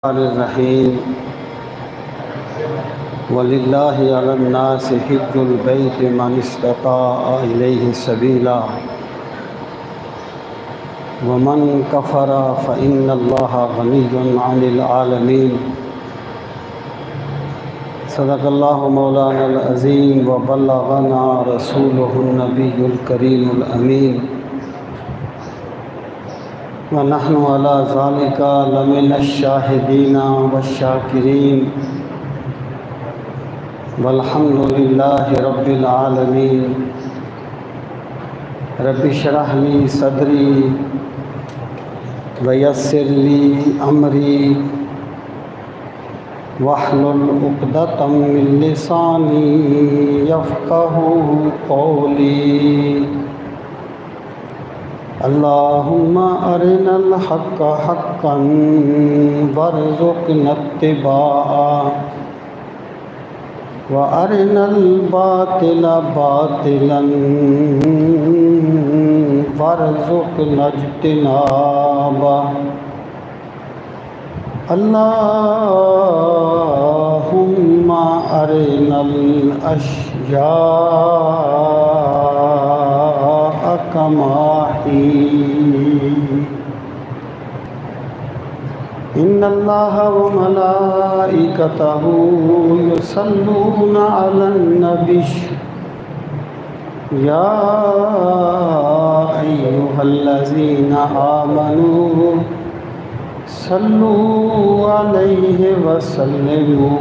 रहीम वलिल्लाहि अलन्नासि हिज्जुल बैति मन इस्तताअ इलैहि सबीला वमन कफ़रा फ़इन्नल्लाहा गनिय्युन अनिल आलमीन। सदक़ल्लाहु मौलानल अज़ीम व बल्लगना रसूलुहुन नबियुल करीमुल अमीन व नहनु अला ज़ालिका लमिनश शाहिदीना वश्शाकिरीन वल्हम्दुलिल्लाहि रब्बिल आलमीन। रब्बि इश्रह ली सदरी वयस्सिर ली अमरी वहलुल उक़दतम मिन लिसानी यफ़क़हू क़ौली। अल्लाहुम्मा अरिनल हक़्क़ हक़्क़न वरज़ुक़ना इत्तिबाअ व अरिनल बातिला बातिलन वरज़ुक़ना इज्तिनाबा। अल्लाहुम्मा अरिनल अश्याअ कमा ही। इन्नल्लाहा व मलाइकतहू युसल्लूना अलन नबी या अय्युहल्लज़ीना आमनू सल्लू अलैहि व सल्लिमू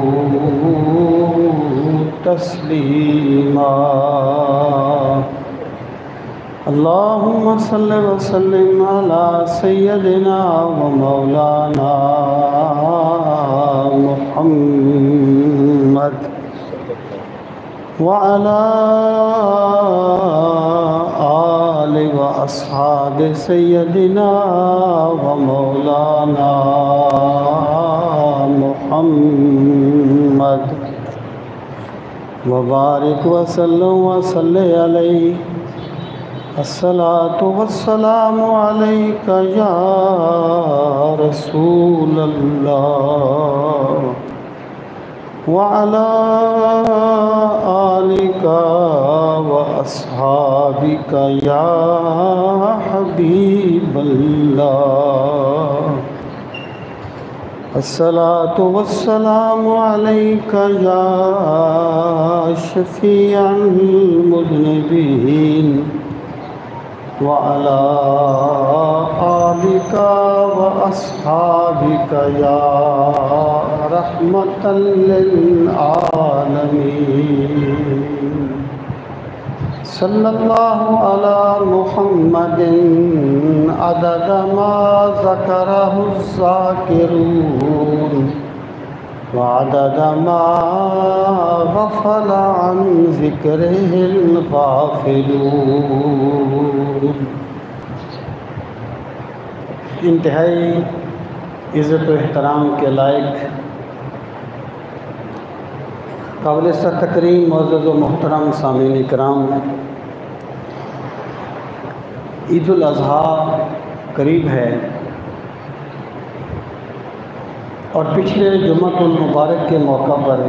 तस्लीमा। अल्लाहुम्मा सल्लि व सल्लिम अला सय्यदिना व मौलाना मुहम्मद व अला आलि व अस्हाबि सय्यदिना व मौलाना मुहम्मद व बारिक व सल्लम व सल्लि अलैहि। अस्सलातु वस्सलामु अलैका या रसूलल्लाह व अला आलिका व अस्हाबिका या हबीबल्लाह। अस्सलातु वस्सलामु अलैका या शफीअल मुज़निबीन व अला आलिका व अस्हाबिका या रहमतल लिल आलमीन। सल्लल्लाहु अला मुहम्मदिन अदद मा ज़करहु ज़ाकिरून व अदद मा गफ़ल अन ज़िक्रिहिल गाफ़िलून। इंतहाई इज़्ज़त व एहतराम के लायक काबिल तकरीम मुअज़्ज़ज़ व मोहतरम सामीन इकराम, ईद उल अज़हा करीब है और पिछले जुम्मतुल मुबारक के मौका पर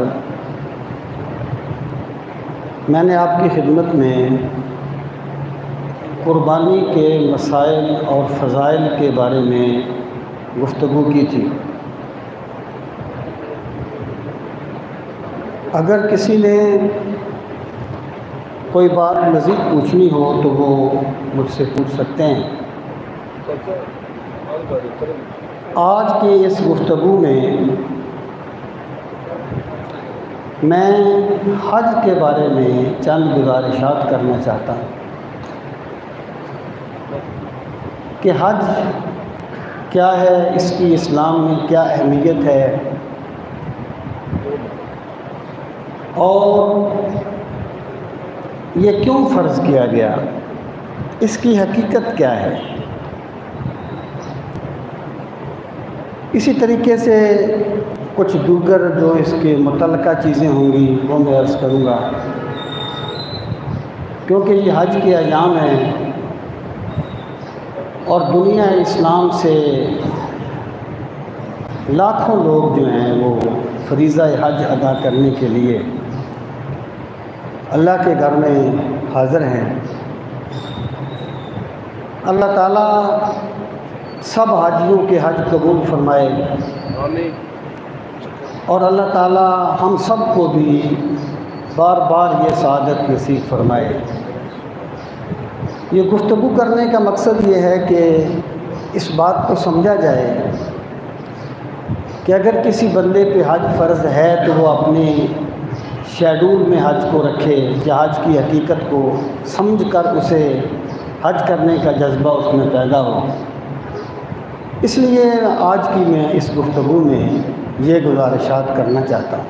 मैंने आपकी खिदमत में कुर्बानी के मसाइल और फ़ज़ाइल के बारे में गुफ्तगू की थी। अगर किसी ने कोई बात मज़ीद पूछनी हो तो वो मुझसे पूछ सकते हैं। आज की इस गुफ्तगू में मैं हज के बारे में चंद गुज़ारिशात करना चाहता हूँ कि हज क्या है, इसकी इस्लाम में क्या अहमियत है और ये क्यों फ़र्ज़ किया गया, इसकी हकीकत क्या है। इसी तरीके से कुछ दूसर जो इसके मुतल्लिक़ा चीज़ें होंगी वो मैं अर्ज़ करूँगा, क्योंकि ये हज के अयाम हैं और दुनिया इस्लाम से लाखों लोग जो हैं वो फरीज़ा हज अदा करने के लिए अल्लाह के घर में हाज़िर हैं। अल्लाह ताला सब हाजियों के हज कबूल फरमाए और अल्लाह ताला हम सब को भी बार बार ये सआदत नसीब फरमाए। ये गुफ्तगू करने का मकसद ये है कि इस बात को समझा जाए कि अगर किसी बंदे पे हज फ़र्ज़ है तो वो अपने शेड्यूल में हज को रखे, हज की हकीकत को समझकर उसे हज करने का जज्बा उसमें पैदा हो। इसलिए आज की मैं इस गुफ्तगू में ये गुज़ारिशात करना चाहता हूँ।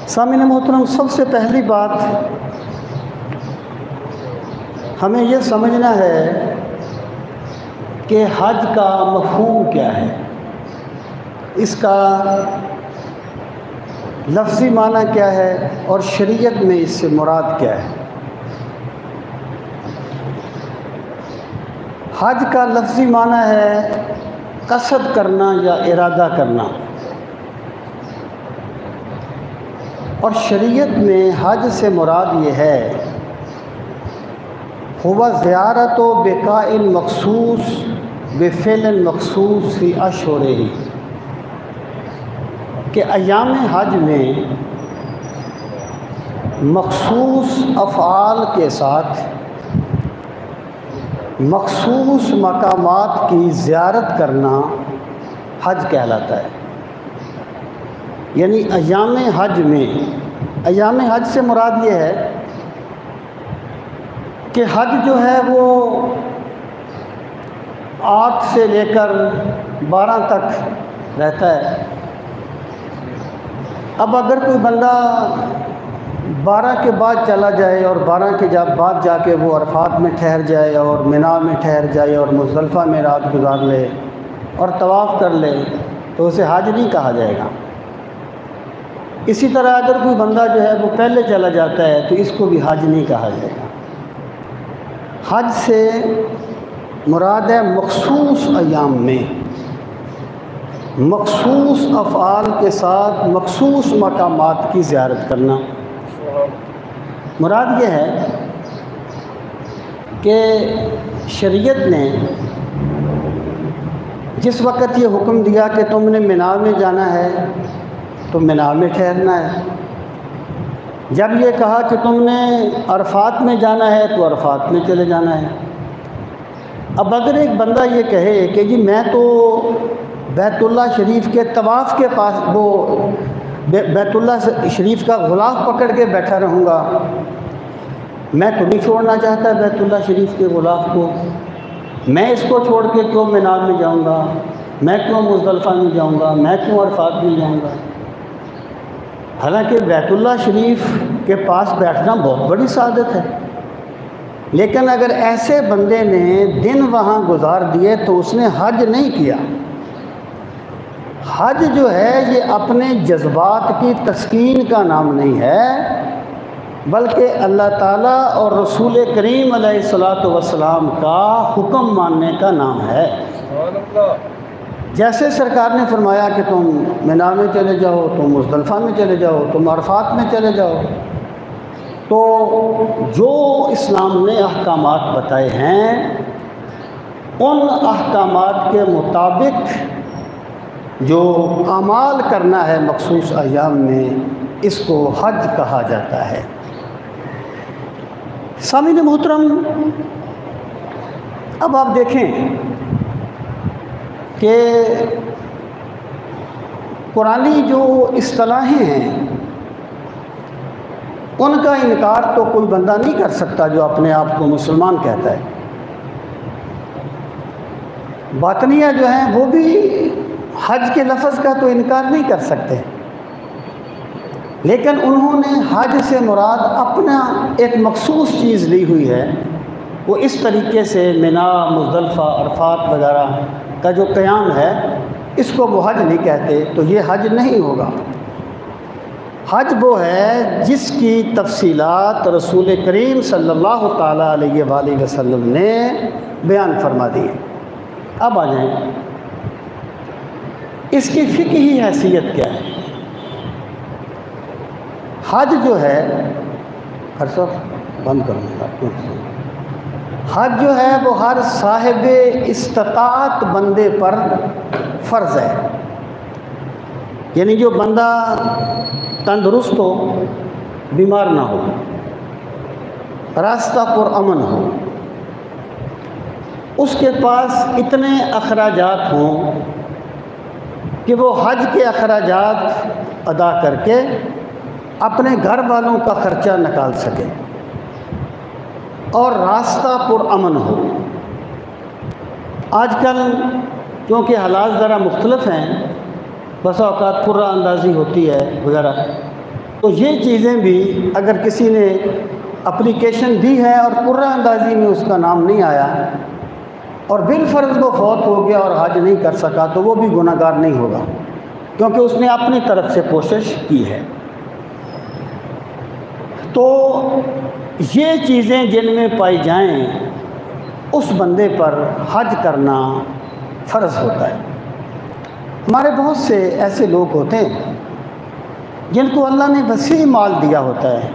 सामीन मोहतरम, सबसे पहली बात हमें यह समझना है कि हज का मफ़हूम क्या है, इसका लफ्ज़ी माना क्या है और शरीयत में इससे मुराद क्या है। हज का लफ्ज़ी माना है कसद करना या इरादा करना, और शरीयत में हज से मुराद ये है हुवा ज़ियारत व बेकाइन मखसूस बेफ़िल मखसूस फ़ी अशहुरिही, कि अयाम हज में मखसूस अफ़आल के साथ मखसूस मकामात की ज़ियारत करना हज कहलाता है। यानी अयाम हज में, अयाम हज से मुराद ये है कि हज जो है वो 8 से लेकर 12 तक रहता है। अब अगर कोई बंदा 12 के बाद चला जाए और 12 के बाद जाके वो अरफात में ठहर जाए और मिना में ठहर जाए और मुज़दलिफ़ा में रात गुजार ले और तवाफ़ कर ले तो उसे हज नहीं कहा जाएगा। इसी तरह अगर कोई बंदा जो है वो पहले चला जाता है तो इसको भी हज नहीं कहा जाएगा। हज से मुराद है मखसूस अयाम में मखसूस अफ़आल के साथ मखसूस मकामात की ज़ियारत करना। मुराद ये है कि शरीयत ने जिस वक़्त ये हुक्म दिया कि तुमने मिना में जाना है तो मिना में ठहरना है, जब ये कहा कि तुमने अरफात में जाना है तो अरफात में चले जाना है। अब अगर एक बंदा ये कहे कि जी मैं तो बैतुल्लाह शरीफ के तवाफ़ के पास वो बैतुल्लाह शरीफ का गुलाफ पकड़ के बैठा रहूँगा, मैं तो नहीं छोड़ना चाहता बैतुल्लाह शरीफ के गुलाफ को, मैं इसको छोड़ के क्यों मिना में जाऊँगा, मैं क्यों मुज़दलिफ़ा में जाऊँगा, मैं क्यों अरफात में जाऊँगा। हालांकि बैतुल्लाह शरीफ के पास बैठना बहुत बड़ी सादत है, लेकिन अगर ऐसे बंदे ने दिन वहाँ गुजार दिए तो उसने हज नहीं किया। हज जो है ये अपने जज्बात की तस्कीन का नाम नहीं है, बल्कि अल्लाह ताला और रसूल करीम अलैहिस्सलातु वस्सलाम का हुक्म मानने का नाम है। जैसे सरकार ने फरमाया कि तुम मिना में चले जाओ, तुम मुज़दलिफ़ा में चले जाओ, तुम अरफात में चले जाओ, तो जो इस्लाम ने अहकामात बताए हैं उन अहकामात के मुताबिक जो अमाल करना है मखसूस अयाम में, इसको हज कहा जाता है। सामीन मोहतरम, अब आप देखें कि कुरानी जो इस्तिलाहें हैं उनका इनकार तो कोई बंदा नहीं कर सकता जो अपने आप को मुसलमान कहता है। बातनिया जो हैं वो भी हज के लफ्ज़ का तो इनकार नहीं कर सकते, लेकिन उन्होंने हज से मुराद अपना एक मखसूस चीज़ ली हुई है। वो इस तरीके से मिना, मुज़दलिफ़ा, अरफात वगैरह का जो क़याम है इसको वो हज नहीं कहते, तो ये हज नहीं होगा। हज वो है जिसकी तफसीलात रसूल करीम सल्लल्लाहु ताला अलैहि वसल्लम ने बयान फरमा दी। अब आ जाएं, इसकी फ़िक़ही हैसियत क्या है? हज जो है, हर सब बंद करूँगा, हज जो है वो हर साहिब इस्तिताअत बंदे पर फ़र्ज़ है। यानी जो बंदा तंदुरुस्त हो, बीमार ना हो, रास्ता पुरअमन हो, उसके पास इतने अखराजात हों कि वो हज के अखराजात अदा करके अपने घर वालों का ख़र्चा निकाल सके और रास्ता पुरअमन हो। आजकल क्योंकि हालात ज़रा मुख्तलिफ हैं, बसा औक़ात कुर्रा अंदाज़ी होती है वगैरह, तो ये चीज़ें भी अगर किसी ने एप्लीकेशन दी है और कुर्रा अंदाज़ी में उसका नाम नहीं आया और बिलफ़र्ज़ वो फौत हो गया और हज नहीं कर सका, तो वो भी गुनहगार नहीं होगा, क्योंकि उसने अपनी तरफ से कोशिश की है। तो ये चीज़ें जिनमें पाई जाएं, उस बंदे पर हज करना फ़र्ज़ होता है। हमारे बहुत से ऐसे लोग होते हैं जिनको अल्लाह ने वसी माल दिया होता है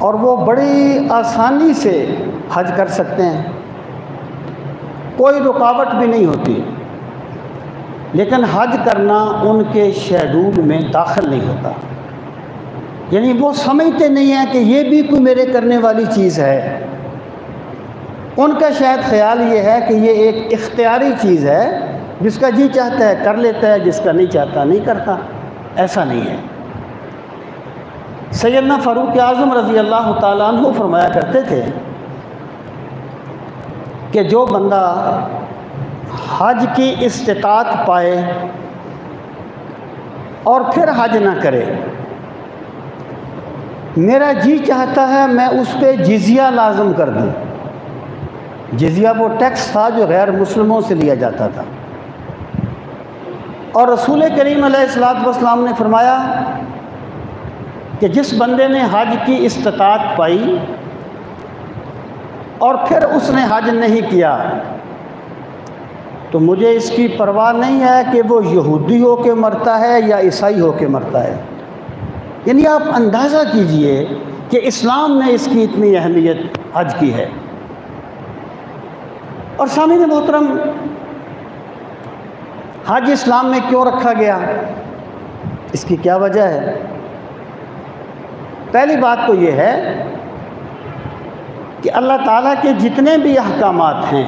और वो बड़ी आसानी से हज कर सकते हैं, कोई रुकावट भी नहीं होती, लेकिन हज करना उनके शेड्यूल में दाखिल नहीं होता। यानी वो समझते नहीं हैं कि ये भी कोई मेरे करने वाली चीज़ है। उनका शायद ख्याल ये है कि ये एक इख्तियारी चीज़ है, जिसका जी चाहता है कर लेता है, जिसका नहीं चाहता नहीं करता। ऐसा नहीं है। सैयदना फ़ारूक आज़म रज़ी अल्लाह ताला अन्हु फरमाया करते थे कि जो बंदा हज की इस्तिताअत पाए और फिर हज ना करे, मेरा जी चाहता है मैं उस पर जिज़िया लाज़म कर दूँ। जिज़िया वो टैक्स था जो गैर मुस्लिमों से लिया जाता था, और रसूल करीम अलैहिस्सलातु वस्सलाम ने फरमाया कि जिस बंदे ने हज की इस्तिताअत पाई और फिर उसने हज नहीं किया, तो मुझे इसकी परवाह नहीं है कि वो यहूदी हो के मरता है या ईसाई हो के मरता है। यानी आप अंदाज़ा कीजिए कि इस्लाम ने इसकी इतनी अहमियत हज की है। और सामीन मोहतरम, हज इस्लाम में क्यों रखा गया, इसकी क्या वजह है? पहली बात तो ये है कि अल्लाह ताला के जितने भी अहकामात हैं,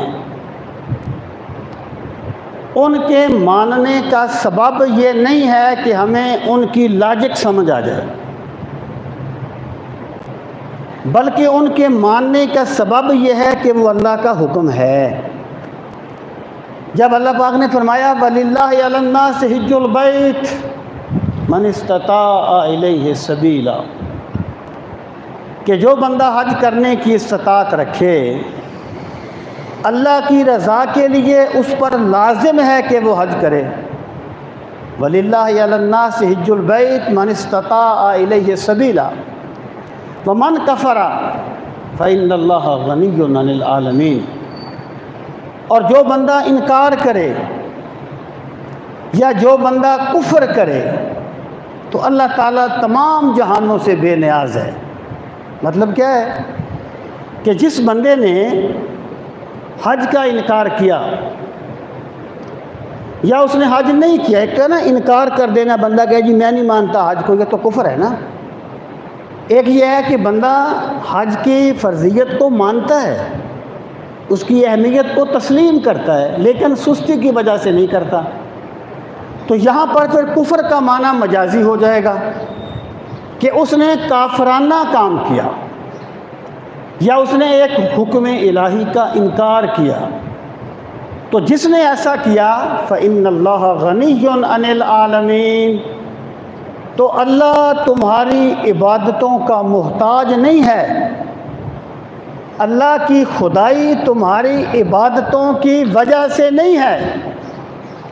उनके मानने का सबब ये नहीं है कि हमें उनकी लॉजिक समझ आ जाए, बल्कि उनके मानने का सबब यह है कि वो अल्लाह का हुक्म है। जब अल्लाह पाक ने फरमाया वलिल्लाहि अलन्नास हिज्जुल बैत मन इस्तताअ इलैहि सबीला, कि जो बंदा हज करने की इस्तिताअत रखे, अल्लाह की रज़ा के लिए उस पर लाजिम है कि वो हज करे। वलिल्लाहि अलन्नास हिज्जुल बैत मन इस्तताअ इलैहि सबीला व मन कफ़रा फ़इन्नल्लाहा गनिय्युन अनिल आलमीन। और जो बंदा इनकार करे या जो बंदा कुफ्र करे, तो अल्लाह ताला तमाम जहानों से बेनियाज़ है। मतलब क्या है कि जिस बंदे ने हज का इनकार किया या उसने हज नहीं किया, एक है ना इनकार कर देना, बंदा कहे जी मैं नहीं मानता हज को, ये तो कुफ्र है ना। एक ये है कि बंदा हज की फ़र्ज़ियत को मानता है, उसकी अहमियत को तस्लीम करता है, लेकिन सुस्ती की वजह से नहीं करता। तो यहाँ पर फिर कुफ्र का माना मजाजी हो जाएगा कि उसने काफराना काम किया या उसने एक हुक्म इलाही का इनकार किया। तो जिसने ऐसा किया फ़इन्नल्लाहा गनिय्युन अनिल आलमीन, तो अल्लाह तुम्हारी इबादतों का मोहताज नहीं है। अल्लाह की खुदाई तुम्हारी इबादतों की वजह से नहीं है।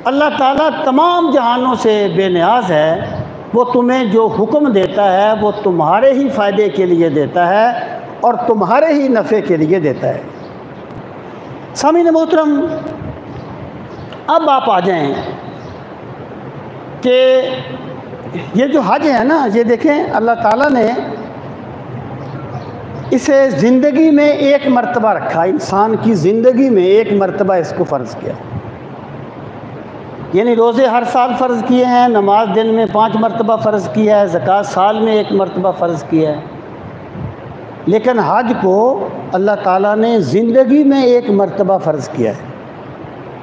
अल्लाह ताला तमाम जहानों से बेनियाज़ है। वो तुम्हें जो हुक्म देता है वो तुम्हारे ही फ़ायदे के लिए देता है और तुम्हारे ही नफ़े के लिए देता है। सामीन मोहतरम, अब आप आ जाएं कि ये जो हज है ना, ये देखें अल्लाह ताला ने इसे ज़िंदगी में एक मर्तबा रखा, इंसान की ज़िंदगी में एक मर्तबा इसको फ़र्ज़ किया। यानी रोज़े हर साल फ़र्ज़ किए हैं, नमाज दिन में 5 मरतबा फ़र्ज़ किया है, ज़कात साल में 1 मरतबा फ़र्ज़ किया है। लेकिन हज को अल्लाह ताला ने ज़िंदगी में 1 मरतबा फ़र्ज़ किया है।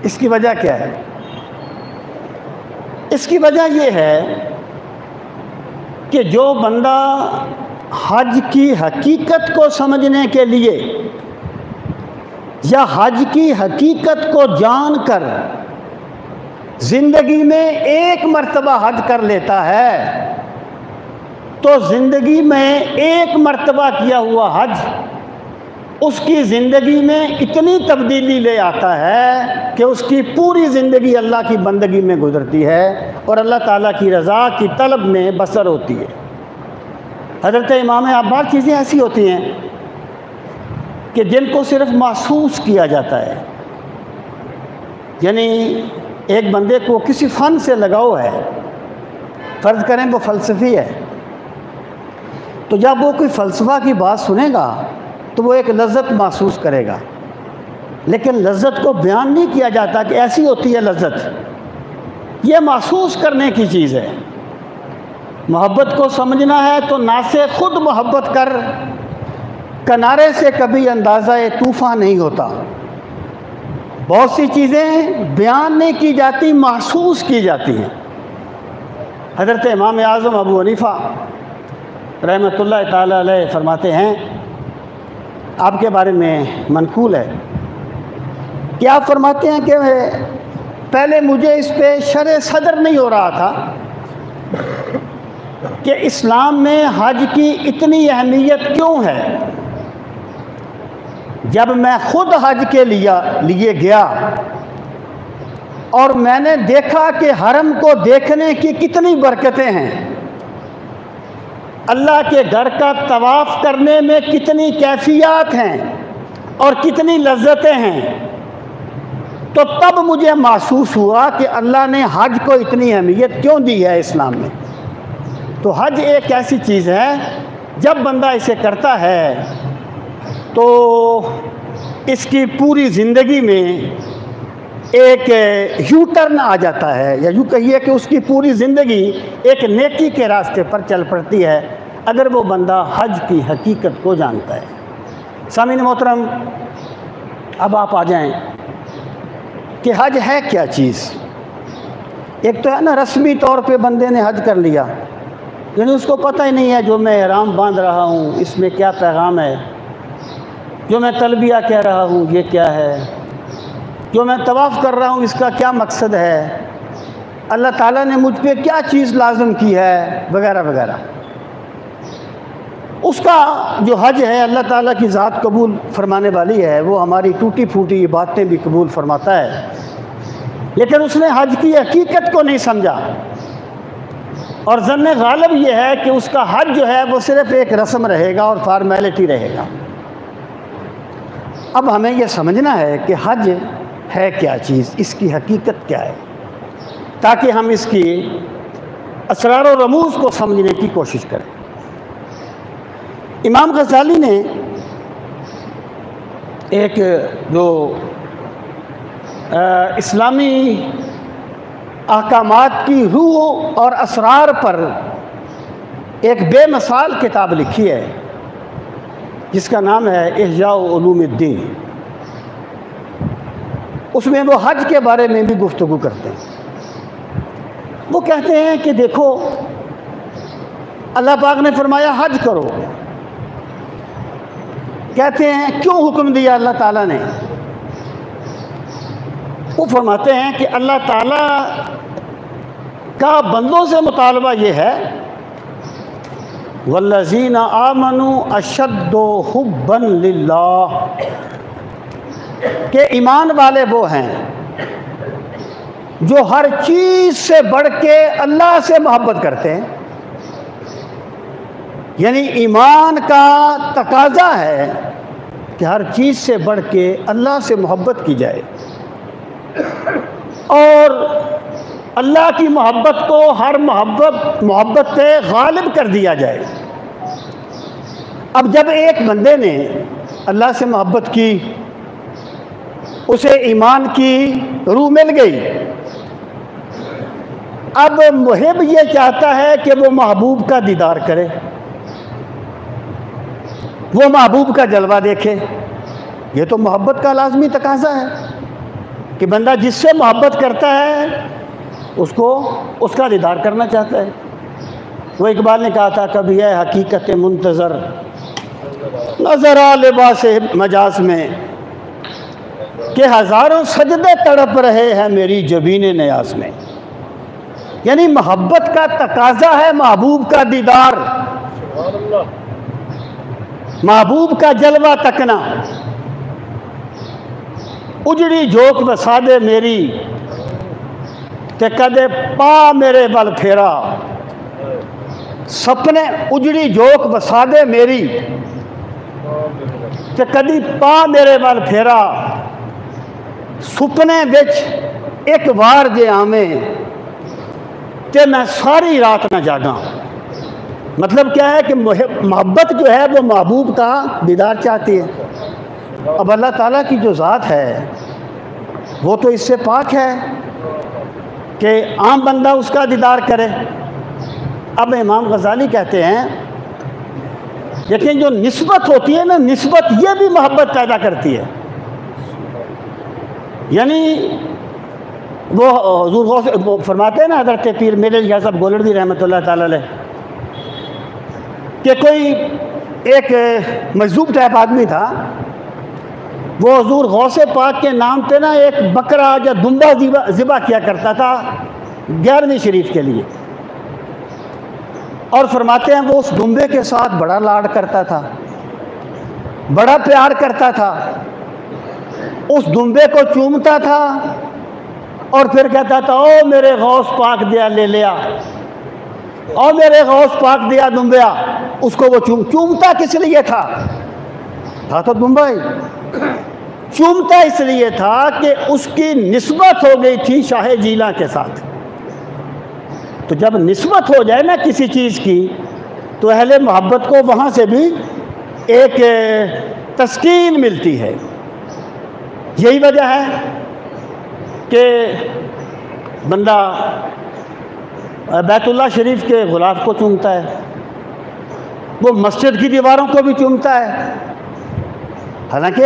इसकी वजह क्या है? इसकी वजह यह है कि जो बंदा हज की हकीकत को समझने के लिए या हज की हकीकत को जानकर ज़िंदगी में 1 मरतबा हज कर लेता है, तो ज़िंदगी में 1 मरतबा किया हुआ हज उसकी ज़िंदगी में इतनी तब्दीली ले आता है कि उसकी पूरी ज़िंदगी अल्लाह की बंदगी में गुजरती है और अल्लाह ताला की रज़ा की तलब में बसर होती है। हज़रत इमाम अब्बास चीज़ें ऐसी होती हैं कि जिनको सिर्फ महसूस किया जाता है। यानी एक बंदे को किसी फ़न से लगाव है, फ़र्ज़ करें वो फ़लसफ़ी है, तो जब वो कोई फ़लसफ़ा की बात सुनेगा तो वो एक लज़्ज़त महसूस करेगा। लेकिन लज़्ज़त को बयान नहीं किया जाता कि ऐसी होती है लज़्ज़त, ये महसूस करने की चीज़ है। मोहब्बत को समझना है तो ना से ख़ुद मोहब्बत कर, किनारे से कभी अंदाज़ा तूफ़ान नहीं होता। बहुत सी चीज़ें बयान नहीं की जाती, महसूस की जाती हैं। हज़रत इमाम आज़म अबू हनीफ़ा रहमतुल्लाह ताला अलैह फरमाते हैं, आपके बारे में मनकूल है कि आप फरमाते हैं कि पहले मुझे इस पे शरह सदर नहीं हो रहा था कि इस्लाम में हज की इतनी अहमियत क्यों है। जब मैं ख़ुद हज के लिए गया और मैंने देखा कि हरम को देखने की कितनी बरकतें हैं, अल्लाह के घर का तवाफ़ करने में कितनी कैफियत हैं और कितनी लज्जतें हैं, तो तब मुझे महसूस हुआ कि अल्लाह ने हज को इतनी अहमियत क्यों दी है इस्लाम में। तो हज एक ऐसी चीज़ है, जब बंदा इसे करता है तो इसकी पूरी ज़िंदगी में एक यू टर्न आ जाता है, या यूँ कहिए कि उसकी पूरी ज़िंदगी एक नेकी के रास्ते पर चल पड़ती है अगर वो बंदा हज की हकीकत को जानता है। सामीन मोहतरम, अब आप आ जाएं कि हज है क्या चीज़। एक तो है ना रस्मी तौर पे बंदे ने हज कर लिया, यानी उसको पता ही नहीं है जो मैं ihराम बांध रहा हूँ इसमें क्या पैगाम है, जो मैं तलबिया कह रहा हूँ ये क्या है, जो मैं तवाफ़ कर रहा हूँ इसका क्या मकसद है, अल्लाह ताला ने मुझ पे क्या चीज़ लाज़िम की है, वगैरह वगैरह। उसका जो हज है अल्लाह ताला की ज़ात कबूल फरमाने वाली है, वो हमारी टूटी फूटी बातें भी कबूल फरमाता है, लेकिन उसने हज की हकीकत को नहीं समझा। और ज़न्ने गालिब ये है कि उसका हज जो है वो सिर्फ़ एक रस्म रहेगा और फार्मेलिटी रहेगा। अब हमें यह समझना है कि हज है क्या चीज़, इसकी हकीकत क्या है, ताकि हम इसकी असरार और रमूज़ को समझने की कोशिश करें। इमाम गज़ाली ने एक जो इस्लामी अहकामात की रूह और असरार पर एक बेमिसाल किताब लिखी है जिसका नाम है इहया उलूमुद्दीन। उसमें वो हज के बारे में भी गुफ्तगू करते हैं। वो कहते हैं कि देखो, अल्लाह पाक ने फरमाया हज करो। कहते हैं क्यों हुक्म दिया अल्लाह ताला ने? वो फरमाते हैं कि अल्लाह ताला का बंदों से मुतालबा ये है, वल्लज़ीना आमनू अशद्दु हुब्बन लिल्लाह, के ईमान वाले वो हैं जो हर चीज़ से बढ़ के अल्लाह से मोहब्बत करते हैं। यानी ईमान का तकाजा है कि हर चीज़ से बढ़ के अल्लाह से मोहब्बत की जाए। और अल्लाह की मोहब्बत को हर मोहब्बत पे गालिब कर दिया जाए। अब जब एक बंदे ने अल्लाह से मोहब्बत की, उसे ईमान की रूह मिल गई, अब मुहिब ये चाहता है कि वो महबूब का दीदार करे, वो महबूब का जलवा देखे। ये तो मोहब्बत का लाजमी तकाजा है कि बंदा जिससे मोहब्बत करता है उसको उसका दीदार करना चाहता है। वो इकबाल ने कहा था, कभी है हकीकत मुंतज़र नज़र आ लिबास मजाज में कि हज़ारों सजदे तड़प रहे हैं मेरी जबीन न्याज में। यानी मोहब्बत का तकाजा है महबूब का दीदार, महबूब का जलवा तकना। उजड़ी झोंक वसा दे मेरी ते कदे पा मेरे बल फेरा, सपने उजड़ी झोंक वसा दे मेरी ते कदी पा मेरे बल फेरा, सुपने विच एक वार जे आवे ते मैं सारी रात न जागा। मतलब क्या है कि मोहब्बत जो है वो महबूब का दीदार चाहती है। अब अल्लाह ताला की जो ज़ात है वो तो इससे पाक है कि आम बंदा उसका दीदार करे। अब इमाम गज़ाली कहते हैं, लेकिन जो निस्बत होती है ना, निस्बत ये भी मोहब्बत पैदा करती है। यानी वो हुज़ूर फरमाते हैं ना, हज़रत पीर मेरे शाह साहब गोलड़वी रहमतुल्लाह ताला अलैह, कि कोई एक मजदूब टाइप आदमी था, वो हुज़ूर गौसे पाक के नाम पे ना एक बकरा या दुम्बा ज़िबा किया करता था 11वीं शरीफ के लिए। और फरमाते हैं वो उस दुम्बे के साथ बड़ा लाड करता था, बड़ा प्यार करता था, उस दुम्बे को चूमता था और फिर कहता था, ओ मेरे गौस पाक दिया ले लिया, और मेरे गौस पाक दिया दुम्बिया। उसको वो चूमता किस लिए था तो दुम्बा ही चूमता इसलिए था कि उसकी निस्बत हो गई थी शाह जीला के साथ। तो जब निस्बत हो जाए ना किसी चीज़ की, तो अहले मोहब्बत को वहाँ से भी एक तस्कीन मिलती है। यही वजह है कि बंदा बैतुल्लाह शरीफ के गुलाब को चूमता है, वो मस्जिद की दीवारों को भी चूमता है। हालांकि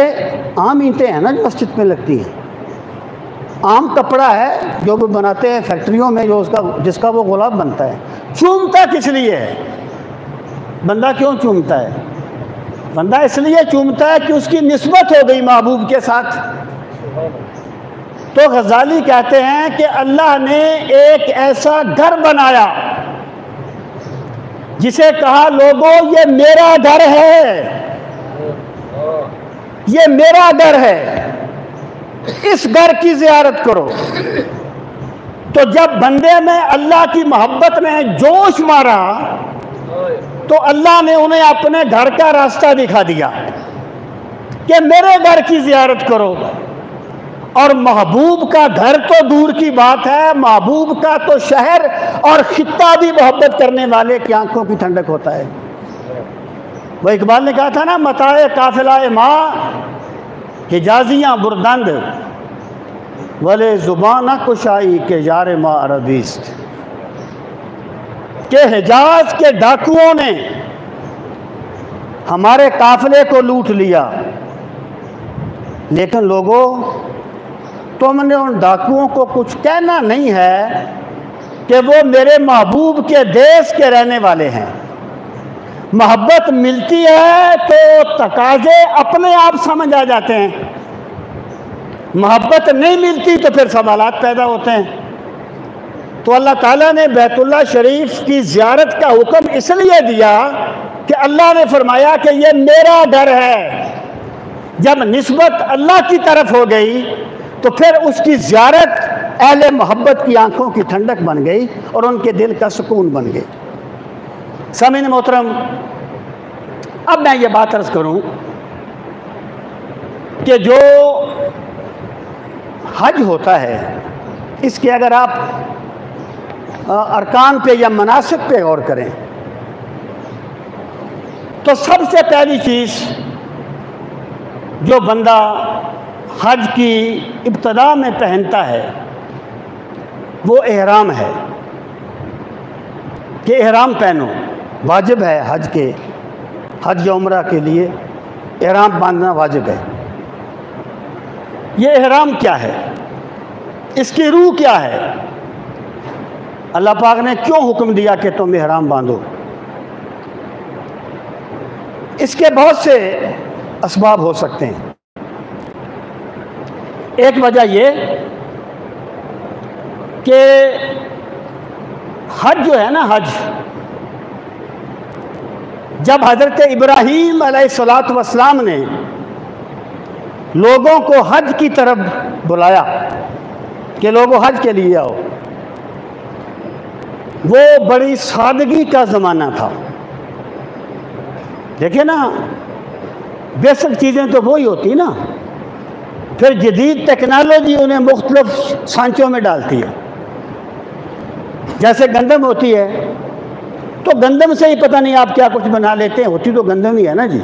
आम ईंटें हैं ना जो मस्जिद में लगती हैं, आम कपड़ा है जो वो बनाते हैं फैक्ट्रियों में, जो जिसका वो गुलाब बनता है। चूमता किस लिए है बंदा? क्यों चूमता है बंदा? इसलिए चूमता है कि उसकी निस्बत हो गई महबूब के साथ। तो गज़ाली कहते हैं कि अल्लाह ने एक ऐसा घर बनाया जिसे कहा, लोगों ये मेरा घर है, ये मेरा घर है, इस घर की ज़ियारत करो। तो जब बंदे में अल्लाह की मोहब्बत में जोश मारा तो अल्लाह ने उन्हें अपने घर का रास्ता दिखा दिया कि मेरे घर की ज़ियारत करो। और महबूब का घर तो दूर की बात है, महबूब का तो शहर और खित्ता भी मोहब्बत करने वाले की आंखों की ठंडक होता है। वो इकबाल ने कहा था ना, मताए काफिलाए माँ हिजाजियाँ बुरदंद वले ज़ुबाना कुशाई के यार माँ अरबीस्त, के हिजाज के डाकुओं ने हमारे काफिले को लूट लिया, लेकिन लोगों तुमने उन डाकुओं को कुछ कहना नहीं है कि वो मेरे महबूब के देश के रहने वाले हैं। मोहब्बत मिलती है तो तकाजे अपने आप समझ आ जाते हैं, मोहब्बत नहीं मिलती तो फिर सवालात पैदा होते हैं। तो अल्लाह ताला ने बैतुल्लाह शरीफ की ज़ियारत का हुक्म इसलिए दिया कि अल्लाह ने फरमाया कि ये मेरा घर है। जब निस्बत अल्लाह की तरफ हो गई तो फिर उसकी ज़ियारत अहले मोहब्बत की आंखों की ठंडक बन गई और उनके दिल का सुकून बन गई। सामीन मोहतरम, अब मैं ये बात अर्ज़ करूं कि जो हज होता है इसके अगर आप अरकान पे या मनासिक पे गौर करें तो सबसे पहली चीज़ जो बंदा हज की इब्तदा में पहनता है वो एहराम है कि एहराम पहनो। वाजिब है हज या उम्रा के लिए एहराम बांधना वाजिब है। ये एहराम क्या है, इसकी रूह क्या है, अल्लाह पाक ने क्यों हुक्म दिया कि तुम एहराम बांधो? इसके बहुत से असबाब हो सकते हैं। एक वजह ये कि हज जो है ना, हज जब हज़रत इब्राहीम अलैहिस्सलातु वस्सलाम ने लोगों को हज की तरफ बुलाया कि लोगों हज के लिए आओ, वो बड़ी सादगी का ज़माना था। देखिए ना, बेसिक चीज़ें तो वही होती ना, फिर जदीद टेक्नोलॉजी उन्हें मुख्तलिफ सांचों में डालती है। जैसे गंदम होती है तो गंदम से ही पता नहीं आप क्या कुछ बना लेते हैं, होती तो गंदम ही है ना जी।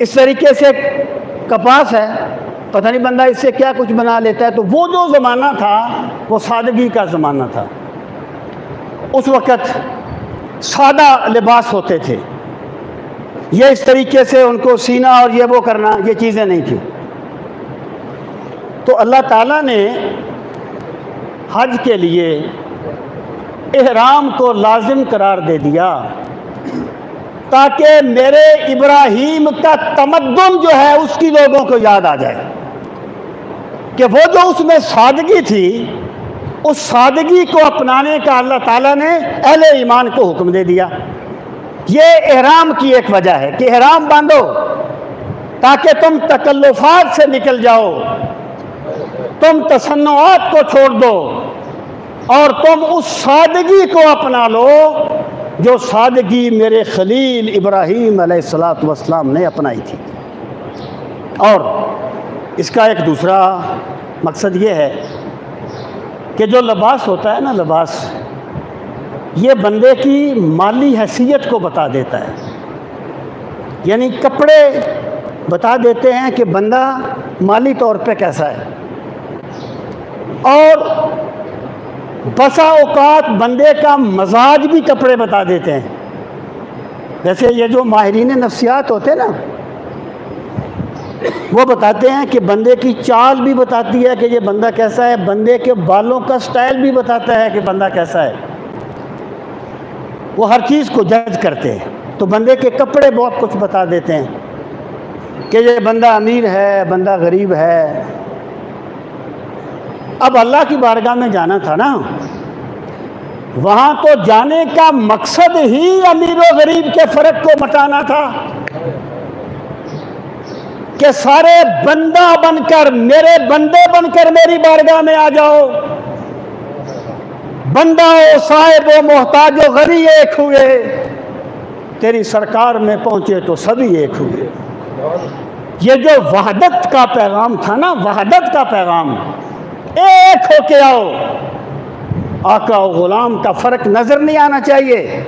इस तरीके से कपास है, पता नहीं बंदा इससे क्या कुछ बना लेता है। तो वो जो ज़माना था वो सादगी का ज़माना था। उस वक़्त सादा लिबास होते थे, ये इस तरीके से उनको सीना और ये वो करना, ये चीज़ें नहीं थी। तो अल्लाह ताला ने हज के लिए एहराम को लाजिम करार दे दिया ताकि मेरे इब्राहीम का तमद्दुन जो है उसकी लोगों को याद आ जाए कि वो जो उसमें सादगी थी, उस सादगी को अपनाने का अल्लाह ताला ने अहले ईमान को हुक्म दे दिया। ये एहराम की एक वजह है कि एहराम बांधो ताकि तुम तकल्लुफात से निकल जाओ, तुम तसन्नुआत को छोड़ दो और तुम उस सादगी को अपना लो जो सादगी मेरे खलील इब्राहीम अलैहिस्सलातु वस्सलाम ने अपनाई थी। और इसका एक दूसरा मकसद ये है कि जो लिबास होता है ना, लिबास ये बंदे की माली हैसियत को बता देता है। यानी कपड़े बता देते हैं कि बंदा माली तौर पे कैसा है। और बसा औकात बंदे का मजाज भी कपड़े बता देते हैं। जैसे ये जो माहिरीन नफ्सियात होते हैं ना, वो बताते हैं कि बंदे की चाल भी बताती है कि ये बंदा कैसा है, बंदे के बालों का स्टाइल भी बताता है कि बंदा कैसा है। वो हर चीज़ को जज करते हैं। तो बंदे के कपड़े बहुत कुछ बता देते हैं कि ये बंदा अमीर है, बंदा गरीब है। अब अल्लाह की बारगाह में जाना था ना, वहाँ तो जाने का मकसद ही अमीर और गरीब के फ़र्क को मिटाना था कि सारे बंदा बनकर, मेरे बंदे बनकर मेरी बारगाह में आ जाओ। बंदा हो, साहिब हो, मोहताज हो, गनी एक हुए, तेरी सरकार में पहुँचे तो सभी एक हुए। ये जो वहदत का पैगाम था ना, वहदत का पैगाम, एक होके आओ। आका और गुलाम का फ़र्क नज़र नहीं आना चाहिए,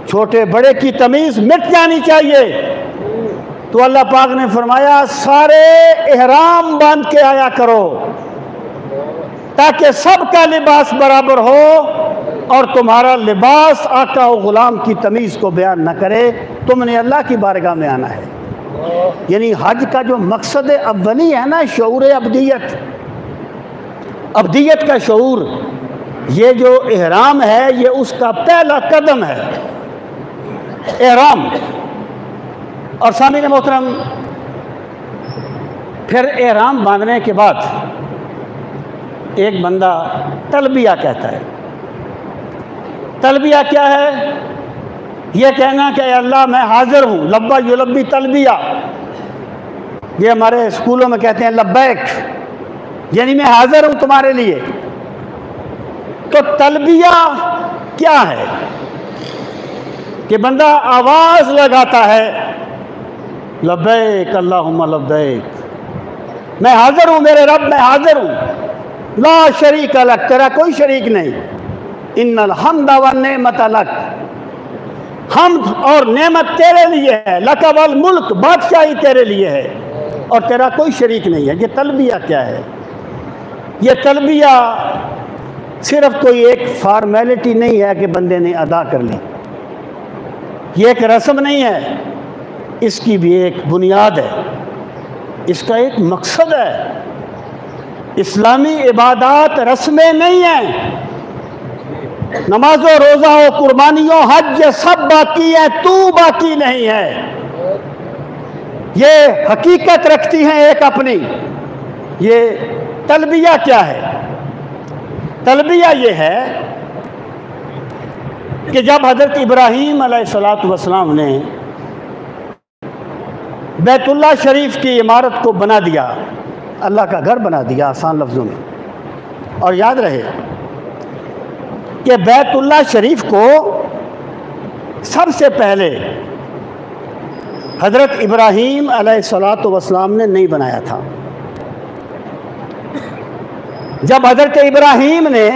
छोटे बड़े की तमीज़ मिट जानी चाहिए। तो अल्लाह पाक ने फरमाया सारे एहराम बांध के आया करो ताकि सबका लिबास बराबर हो और तुम्हारा लिबास आका और गुलाम की तमीज़ को बयान न करे। तुमने अल्लाह की बारगाह में आना है। यानी हज का जो मकसद अव्वली है ना, शऊर अब्दियत, अब्दियत का शऊर, ये जो एहराम है ये उसका पहला कदम है, एहराम। और सामीन मोहतरम, फिर एहराम बांधने के बाद एक बंदा तलबिया कहता है। तलबिया क्या है? ये कहना कि अल्लाह मैं हाजिर हूँ, लब्बा युलब्बी तलबिया। ये हमारे स्कूलों में कहते हैं लब्बैक, यानी मैं हाजिर हूँ तुम्हारे लिए। तो तलबिया क्या है कि बंदा आवाज़ लगाता है लब्बैक अल्लाहुम्मा लब्बैक, मैं हाजिर हूँ मेरे रब, मैं हाजिर हूँ। ला शरीक लक, तेरा कोई शरीक नहीं। इन्नल हम्दा व नेमत लक, हम्द और नेमत तेरे लिए है। लक वल मुल्क, बादशाही तेरे लिए है और तेरा कोई शरीक नहीं है। ये तलबिया क्या है? ये तलबिया सिर्फ कोई एक फॉर्मेलिटी नहीं है कि बंदे ने अदा कर ली, ये एक रस्म नहीं है, इसकी भी एक बुनियाद है, इसका एक मकसद है। इस्लामी इबादत रस्में नहीं हैं। नमाजो, रोज़ा हो, कुर्बानियों, हज, ये सब बाकी है, तू बाकी नहीं है। ये हकीकत रखती हैं एक अपनी। ये तलबिया क्या है? तलबिया ये है कि जब हज़रत इब्राहीम अलैहिस्सलातु वस्सलाम ने बैतुल्लाह शरीफ की इमारत को बना दिया, अल्लाह का घर बना दिया आसान लफ्ज़ों में। और याद रहे कि बैतुल्लाह शरीफ को सबसे पहले हज़रत इब्राहीम अलैहिस्सलातु वस्सलाम ने नहीं बनाया था। जब हज़रत इब्राहीम ने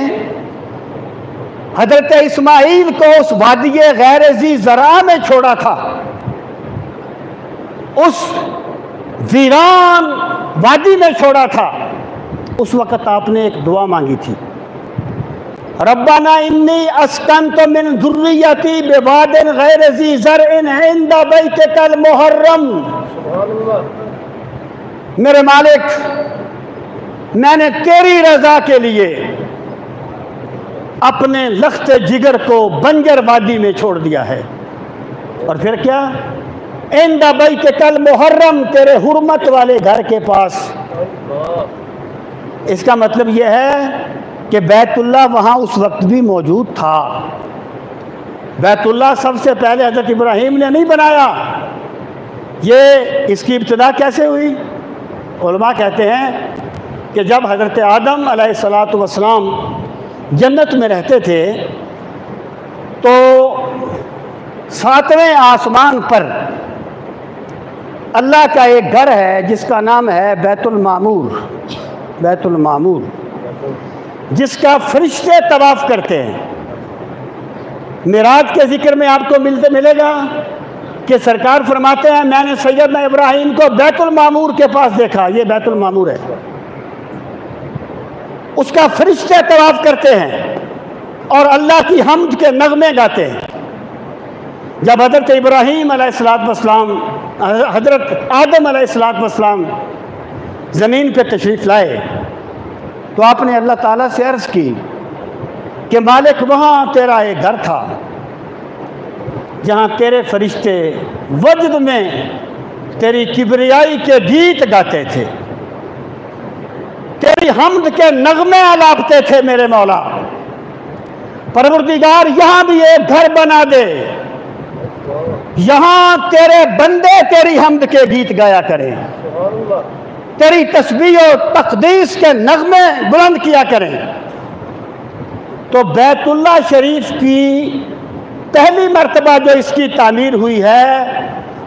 हज़रत इस्माईल को उस वादिये गैर ज़ी ज़रा में छोड़ा था, उस वीरान वादी में छोड़ा था, उस वक़्त आपने एक दुआ मांगी थी, रब्बाना इन्नी अस्कनतु मिन ज़ुर्रिय्यती बिवादिन गैर ज़ी ज़रइन इंदा बैतिकल मुहर्रम। मेरे मालिक, मैंने तेरी रज़ा के लिए अपने लख्त जिगर को बंजर वादी में छोड़ दिया है। और फिर क्या? इंदा बैतिकल मुहर्रम, तेरे हुर्मत वाले घर के पास। इसका मतलब यह है कि बैतुल्लाह वहाँ उस वक्त भी मौजूद था। बैतुल्लाह सबसे पहले हज़रत इब्राहीम ने नहीं बनाया। ये इसकी इब्तिदा कैसे हुई? उलमा कहते हैं कि जब हज़रत आदम अलैहिस्सलातु वस्सलाम जन्नत में रहते थे तो 7वें आसमान पर अल्लाह का एक घर है जिसका नाम है बैतुल मामूर, बैतुल मामूर, जिसका फरिश्ते तवाफ़ करते हैं। मिराज के ज़िक्र में आपको मिलेगा कि सरकार फरमाते हैं मैंने सैयदना इब्राहीम को बैतुल मामूर के पास देखा। ये बैतुल मामूर है, उसका फरिश्ते तवाफ़ करते हैं और अल्लाह की हम्द के नगमे गाते हैं। जब हज़रत इब्राहीम अलैहिस्सलातु वस्सलाम, हज़रत आदम अलैहिस्सलातु वस्सलाम ज़मीन पे तशरीफ़ लाए तो आपने अल्लाह ताला से अर्ज़ की कि मालिक, वहाँ तेरा एक घर था जहाँ तेरे फरिश्ते वजद में तेरी किबरियाई के गीत गाते थे, तेरी हम्द के नगमे अलापते थे। मेरे मौला परवरदिगार, यहाँ भी एक घर बना दे, यहाँ तेरे बंदे तेरी हम्द के गीत गाया करें, तेरी तस्बीह और तक़दीस के नगमे बुलंद किया करें। तो बैतुल्लाह शरीफ की पहली मर्तबा जो इसकी तामीर हुई है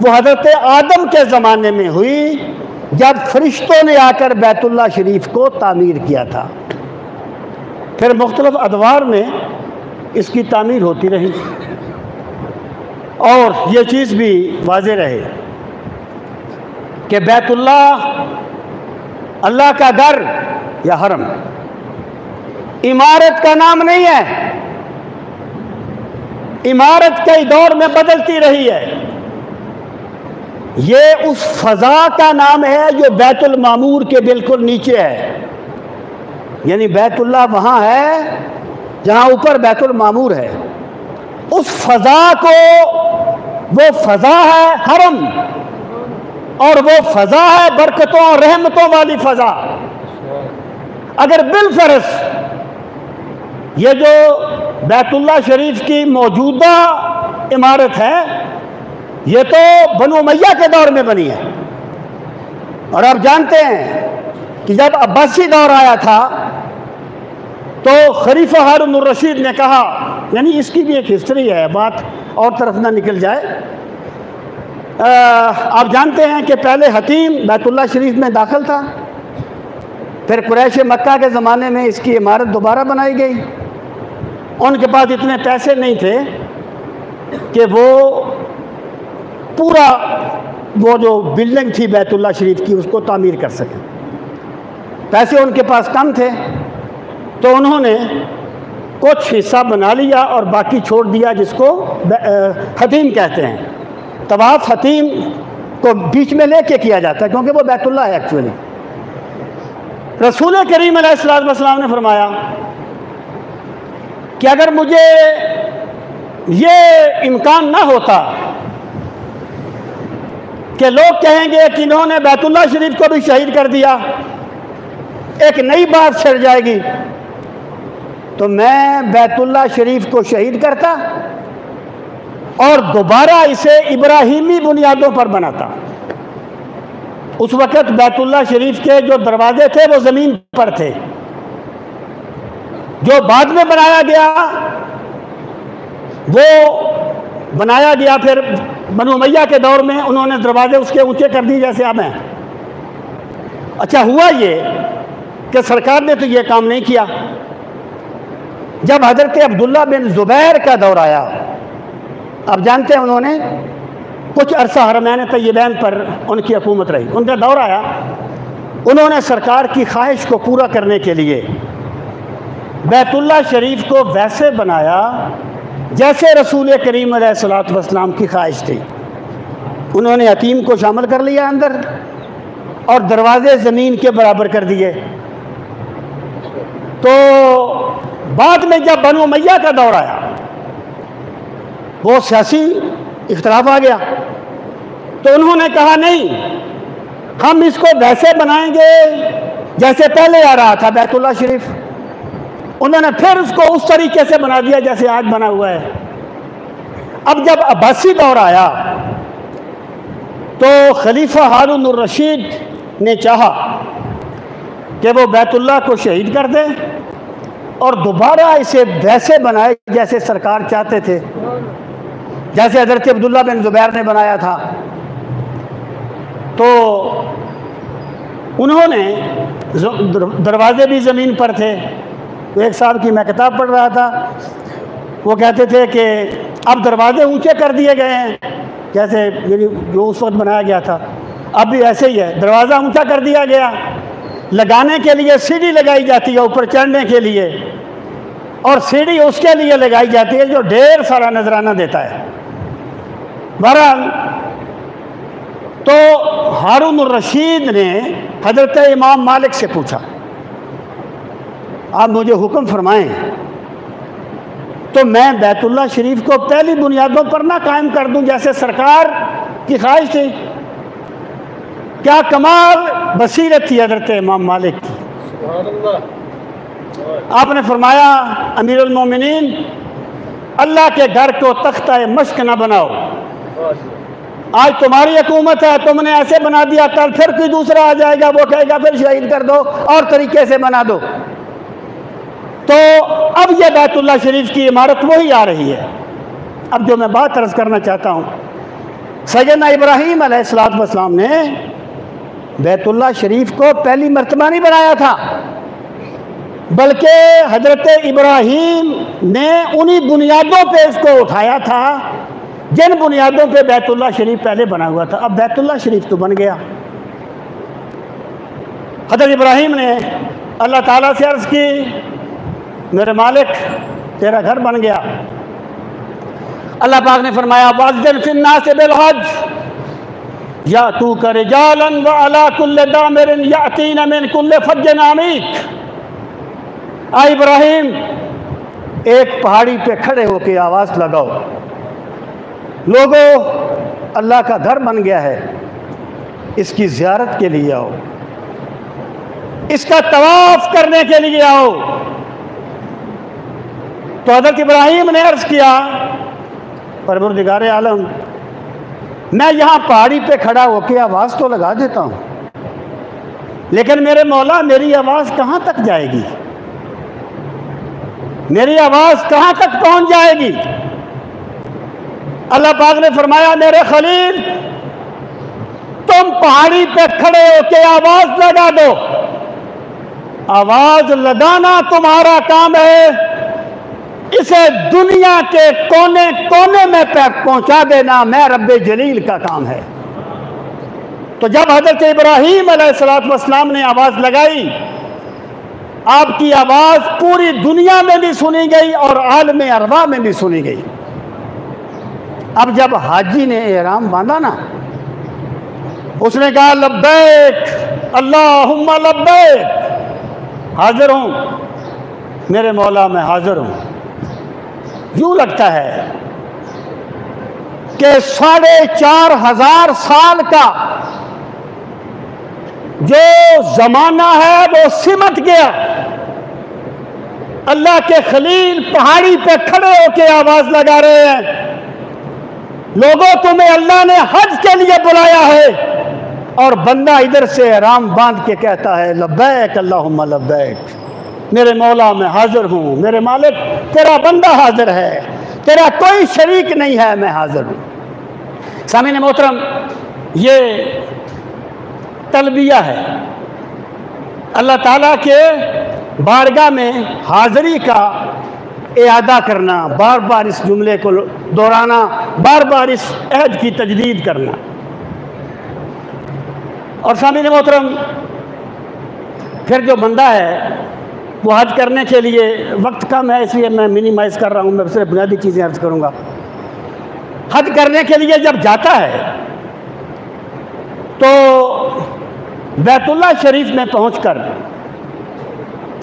वो हज़रत आदम के ज़माने में हुई, जब फरिश्तों ने आकर बैतुल्लाह शरीफ को तामीर किया था। फिर मुख्तलिफ अदवार में इसकी तामीर होती रही। और ये चीज़ भी वाज़ेह रहे कि बैतुल्लाह अल्लाह का घर या हरम इमारत का नाम नहीं है। इमारत कई दौर में बदलती रही है। ये उस फ़ज़ा का नाम है जो बैतुल मामूर के बिल्कुल नीचे है। यानी बैतुल्लाह वहाँ है जहाँ ऊपर बैतुल मामूर है। उस फ़ज़ा को, वो फ़ज़ा है हरम और वो फ़ज़ा है बरकतों और रहमतों वाली फ़ज़ा। अगर बिलफर्ज ये जो बैतुल्लाह शरीफ की मौजूदा इमारत है ये तो बनु उमय्या के दौर में बनी है, और आप जानते हैं कि जब अब्बासी दौर आया था तो खलीफा हारून अर रशीद ने कहा, यानी इसकी भी एक हिस्ट्री है, बात और तरफ ना निकल जाए। आप जानते हैं कि पहले हतीम बैतुल्लाह शरीफ में दाखिल था, फिर कुरैश मक्का के ज़माने में इसकी इमारत दोबारा बनाई गई। उनके पास इतने पैसे नहीं थे कि वो पूरा वो जो बिल्डिंग थी बैतुल्लाह शरीफ की उसको तामीर कर सकें। पैसे उनके पास कम थे, तो उन्होंने कुछ हिस्सा बना लिया और बाकी छोड़ दिया, जिसको हतीम कहते हैं। तवाफ़ हतीम को बीच में लेके किया जाता है क्योंकि वो बैतुल्लाह है एक्चुअली। रसूल करीम अलैहिस्सलाम ने फरमाया कि अगर मुझे ये इम्कान ना होता कि लोग कहेंगे कि इन्होंने बैतुल्लाह शरीफ को भी शहीद कर दिया, एक नई बात छिड़ जाएगी, तो मैं बैतुल्लाह शरीफ को शहीद करता और दोबारा इसे इब्राहिमी बुनियादों पर बनाता। उस वक़्त बैतुल्लाह शरीफ के जो दरवाजे थे वो ज़मीन पर थे। जो बाद में बनाया गया वो बनाया गया फिर बनु उमैया के दौर में, उन्होंने दरवाजे उसके ऊंचे कर दिए जैसे अब हैं। अच्छा हुआ ये कि सरकार ने तो ये काम नहीं किया। जब हज़रत अब्दुल्ला बिन ज़ुबैर का दौर आया, आप जानते हैं उन्होंने कुछ अरसा हरमैन तय्यबैन पर उनकी हुकूमत रही, उनका दौर आया, उन्होंने सरकार की ख्वाहिश को पूरा करने के लिए बैतुल्लाह शरीफ को वैसे बनाया जैसे रसूल करीम अलैहिस्सलातु वस्सलाम की ख्वाहिश थी। उन्होंने हतीम को शामिल कर लिया अंदर और दरवाजे ज़मीन के बराबर कर दिए। तो बाद में जब बनु उमैया का दौर आया, वो सियासी इख्तलाफ आ गया, तो उन्होंने कहा नहीं, हम इसको वैसे बनाएंगे जैसे पहले आ रहा था बैतुल्लाह शरीफ। उन्होंने फिर उसको उस तरीके से बना दिया जैसे आज बना हुआ है। अब जब अब्बासी दौर आया तो खलीफा हारून अर रशीद ने चाहा कि वो बैतुल्लाह को शहीद कर दे और दोबारा इसे वैसे बनाए जैसे सरकार चाहते थे, जैसे हज़रत अब्दुल्ला बिन ज़ुबैर ने बनाया था। तो उन्होंने दरवाजे भी ज़मीन पर थे। तो एक साहब की मैं किताब पढ़ रहा था, वो कहते थे कि अब दरवाजे ऊंचे कर दिए गए हैं जैसे जो उस वक्त बनाया गया था, अब भी ऐसे ही है, दरवाज़ा ऊंचा कर दिया गया, लगाने के लिए सीढ़ी लगाई जाती है ऊपर चढ़ने के लिए, और सीढ़ी उसके लिए लगाई जाती है जो ढेर सारा नजराना देता है। बहरहाल तो हारून अर रशीद ने हज़रत इमाम मालिक से पूछा, आप मुझे हुक्म फरमाएं तो मैं बैतुल्लाह शरीफ को पहली बुनियादों पर ना कायम कर दूं जैसे सरकार की ख्वाहिश थी। क्या कमाल बसीरत थी हज़रत इमाम मालिक की। आपने फरमाया, अमीरुल मोमिनीन, अल्लाह के घर को तख्ता मश्क ना बनाओ। आज तुम्हारी हुकूमत है, तुमने ऐसे बना दिया, कल फिर कोई दूसरा आ जाएगा, वो कहेगा फिर शहीद कर दो और तरीके से बना दो। तो अब ये बैतुल्लाह शरीफ की इमारत वही आ रही है। अब जो मैं बात अर्ज़ करना चाहता हूँ, सैयदना इब्राहीम अलैहिस्सलाम ने बैतुल्लाह शरीफ को पहली मर्तबा नहीं बनाया था, बल्कि हज़रत इब्राहीम ने उन्हीं बुनियादों पे इसको उठाया था जिन बुनियादों पे बैतुल्लाह शरीफ पहले बना हुआ था। अब बैतुल्लाह शरीफ तो बन गया। हज़रत इब्राहीम ने अल्लाह ताला से अर्ज़ की, मेरे मालिक तेरा घर बन गया। अल्लाह पाक ने फरमाया, वाज़िन फिन्नास बिल हज या तू कर रिजालन व अला कुल्लि दामिरिन यातीना मिन कुल्लि फज्जिन अमीक। आ इब्राहीम, एक पहाड़ी पे खड़े होकर आवाज़ लगाओ, लोगों अल्लाह का घर बन गया है, इसकी ज़ियारत के लिए आओ, इसका तवाफ़ करने के लिए आओ। तो हज़रत इब्राहीम ने अर्ज़ किया, परवरदिगार आलम, मैं यहाँ पहाड़ी पे खड़ा होकर आवाज़ तो लगा देता हूँ, लेकिन मेरे मौला मेरी आवाज़ कहाँ तक जाएगी, मेरी आवाज़ कहाँ तक पहुँच जाएगी। अल्लाह पाक ने फरमाया, मेरे खलील, तुम पहाड़ी पे खड़े होकर आवाज़ लगा दो, आवाज लगाना तुम्हारा काम है, इसे दुनिया के कोने कोने में पहुंचा देना मैं रब्बे जलील का काम है। तो जब हजरत इब्राहीम अलैहिस्सलाम ने आवाज लगाई, आपकी आवाज पूरी दुनिया में भी सुनी गई और आलम अरवा में भी सुनी गई। अब जब हाजी ने एहराम बांधा ना, उसने कहा लब्बैक अल्लाहुम्मा लब्बैक, हाजिर हूं मेरे मौला, मैं हाजिर हूं। यूं लगता है कि 4,500 साल का जो जमाना है वो सिमट गया। अल्लाह के खलील पहाड़ी पे खड़े होकर आवाज लगा रहे हैं, लोगों तुम्हें अल्लाह ने हज के लिए बुलाया है, और बंदा इधर से एहराम बांध के कहता है लब्बैक अल्लाहुम्मा लब्बैक, मेरे मौला मैं हाजिर हूं, मेरे मालिक तेरा बंदा हाजिर है, तेरा कोई शरीक नहीं है, मैं हाजिर हूं। सामीन मोहतरम, ये तलबिया है, अल्लाह ताला के बारगाह में हाजिरी का इआदा करना, बार बार इस जुमले को दोहराना, बार बार इस अहद की तजदीद करना। और सामीन मोहतरम, फिर जो बंदा है वो हज करने के लिए, वक्त कम है इसलिए मैं मिनिमाइज कर रहा हूँ, मैं सिर्फ बुनियादी चीज़ें अर्ज करूँगा। हज करने के लिए जब जाता है तो बैतुल्लाह शरीफ में पहुंचकर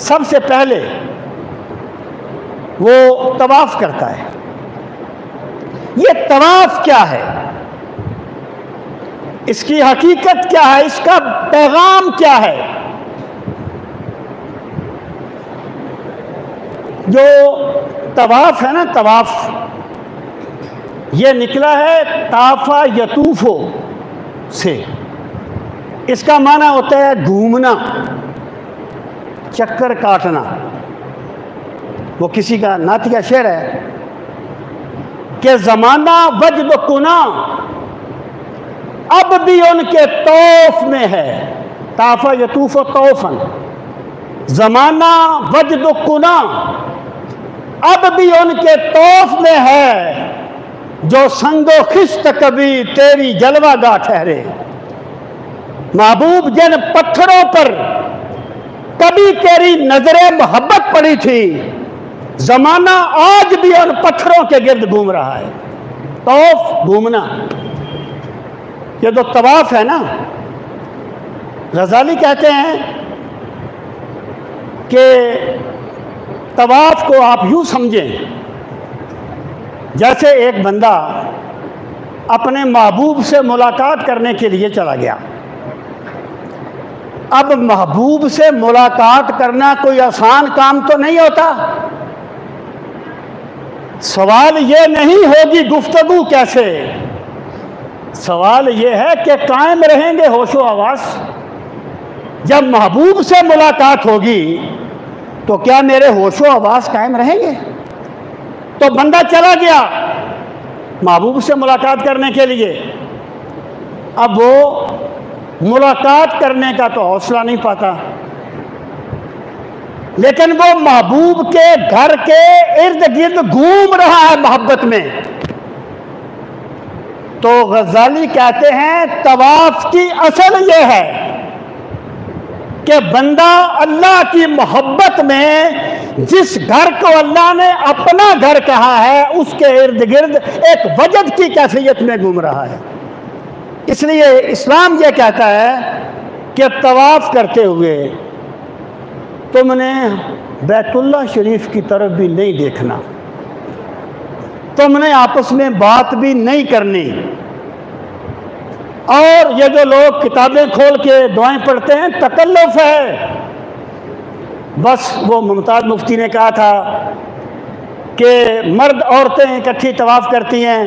सबसे पहले वो तवाफ करता है। ये तवाफ क्या है, इसकी हकीकत क्या है, इसका पैगाम क्या है? जो तवाफ है ना, तवाफ ये निकला है ताफा यतूफो से। इसका माना होता है घूमना, चक्कर काटना। वो किसी का नातिया शेर है कि ज़माना वजद कुना अब भी उनके तौफ में है। ताफा यतूफ तौफन, ज़माना वजद कुना अब भी उनके तौफ में है, जो संगो खिश्त कभी तेरी जलवागाह ठहरे। महबूब जिन पत्थरों पर कभी तेरी नजरे मोहब्बत पड़ी थी, जमाना आज भी उन पत्थरों के गिर्द घूम रहा है। तौफ घूमना, ये जो तवाफ है ना, गजाली कहते हैं कि तवाफ को आप यूं समझें जैसे एक बंदा अपने महबूब से मुलाकात करने के लिए चला गया। अब महबूब से मुलाकात करना कोई आसान काम तो नहीं होता। सवाल ये नहीं होगी गुफ्तगू कैसे, सवाल ये है कि कायम रहेंगे होशो हवास। जब महबूब से मुलाकात होगी तो क्या मेरे होशो हवास कायम रहेंगे? तो बंदा चला गया महबूब से मुलाकात करने के लिए। अब वो मुलाकात करने का तो हौसला नहीं पाता, लेकिन वो महबूब के घर के इर्द गिर्द घूम रहा है मोहब्बत में। तो गजाली कहते हैं तवाफ की असल ये है कि बंदा अल्लाह की मोहब्बत में जिस घर को अल्लाह ने अपना घर कहा है, उसके इर्द गिर्द एक वजद की कैफियत में घूम रहा है। इसलिए इस्लाम ये कहता है कि तवाफ करते हुए तुमने बैतुल्लाह शरीफ की तरफ भी नहीं देखना, तुमने आपस में बात भी नहीं करनी। और ये जो लोग किताबें खोल के दुआएं पढ़ते हैं, तकल्लुफ है। बस वो मुमताज़ मुफ्ती ने कहा था कि मर्द औरतें इकट्ठी तवाफ़ करती हैं।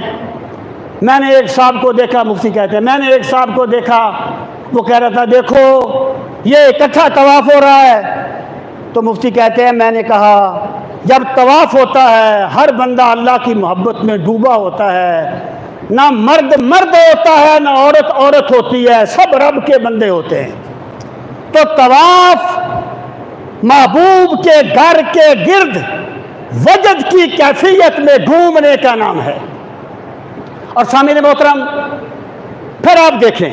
मैंने एक साहब को देखा, मुफ्ती कहते हैं, मैंने एक साहब को देखा, वो कह रहा था देखो ये इकट्ठा तवाफ़ हो रहा है। तो मुफ्ती कहते हैं मैंने कहा जब तवाफ़ होता है हर बंदा अल्लाह की मोहब्बत में डूबा होता है। ना मर्द मर्द होता है, ना औरत औरत होती है, सब रब के बंदे होते हैं। तो तवाफ महबूब के घर के गिर्द वजद की कैफियत में घूमने का नाम है। और सामने मोहतरम, फिर आप देखें,